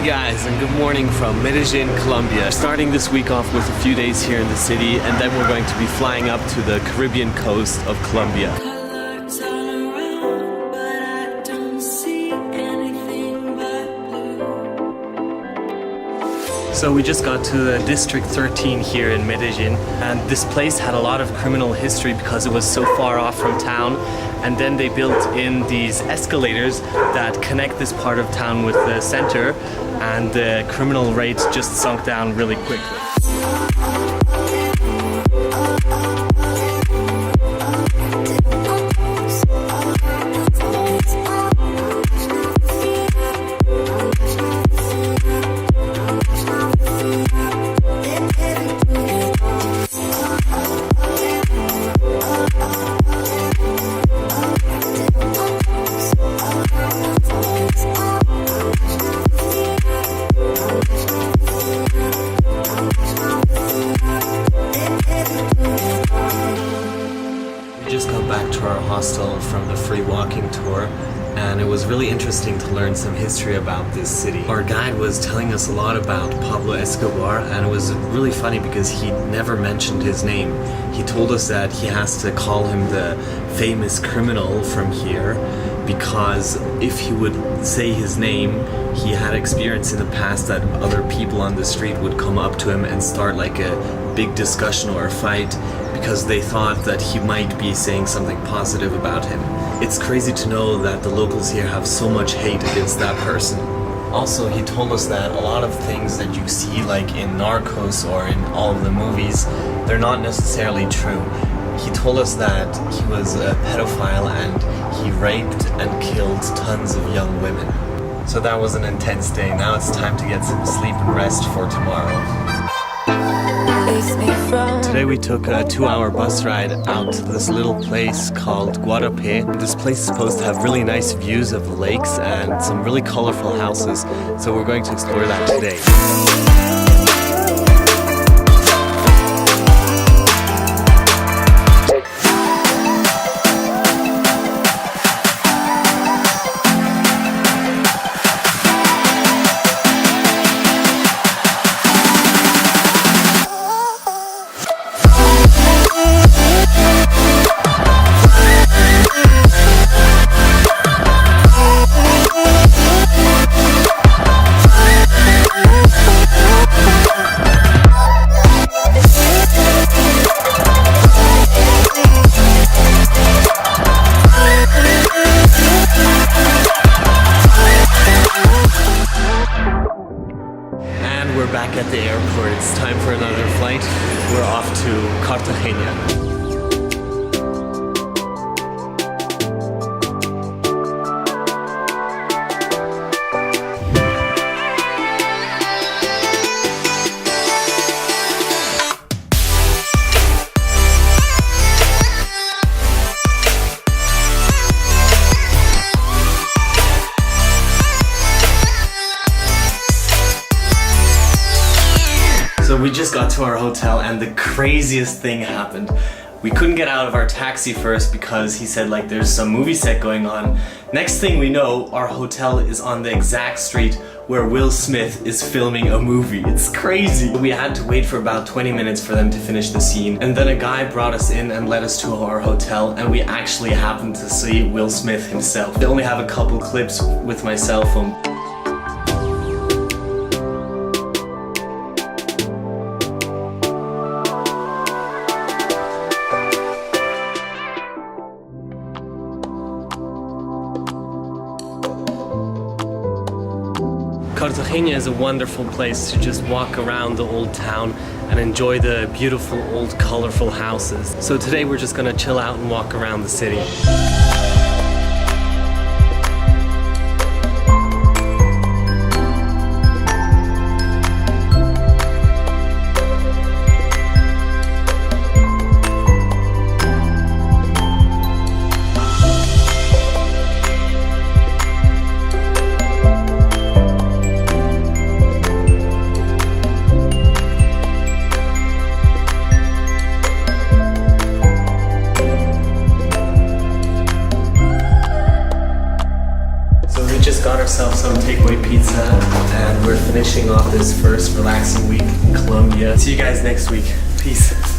Hey guys, and good morning from Medellin, Colombia. Starting this week off with a few days here in the city, and then we're going to be flying up to the Caribbean coast of Colombia. So we just got to District 13 here in Medellin, and this place had a lot of criminal history because it was so far off from town, and then they built in these escalators that connect this part of town with the center, and the criminal rates just sunk down really quickly. Back to our hostel from the free walking tour, and it was really interesting to learn some history about this city. Our guide was telling us a lot about Pablo Escobar, and it was really funny because he never mentioned his name. He told us that he has to call him the famous criminal from here because if he would say his name, he had experience in the past that other people on the street would come up to him and start like a big discussion or a fight because they thought that he might be saying something positive about him. It's crazy to know that the locals here have so much hate against that person. Also, he told us that a lot of things that you see like in Narcos or in all of the movies, they're not necessarily true. He told us that he was a pedophile and he raped and killed tons of young women. So that was an intense day. Now it's time to get some sleep and rest for tomorrow. Today we took a 2-hour bus ride out to this little place called Guatapé. This place is supposed to have really nice views of the lakes and some really colorful houses, so we're going to explore that today. We're back at the airport. It's time for another flight. We're off to Cartagena. So we just got to our hotel and the craziest thing happened. We couldn't get out of our taxi first because he said like there's some movie set going on. Next thing we know, our hotel is on the exact street where Will Smith is filming a movie. It's crazy. We had to wait for about 20 minutes for them to finish the scene, and then a guy brought us in and led us to our hotel, and we actually happened to see Will Smith himself. I only have a couple clips with my cell phone. Cartagena is a wonderful place to just walk around the old town and enjoy the beautiful old colorful houses. So today we're just gonna chill out and walk around the city. So we just got ourselves some takeaway pizza and we're finishing off this first relaxing week in Colombia. See you guys next week. Peace.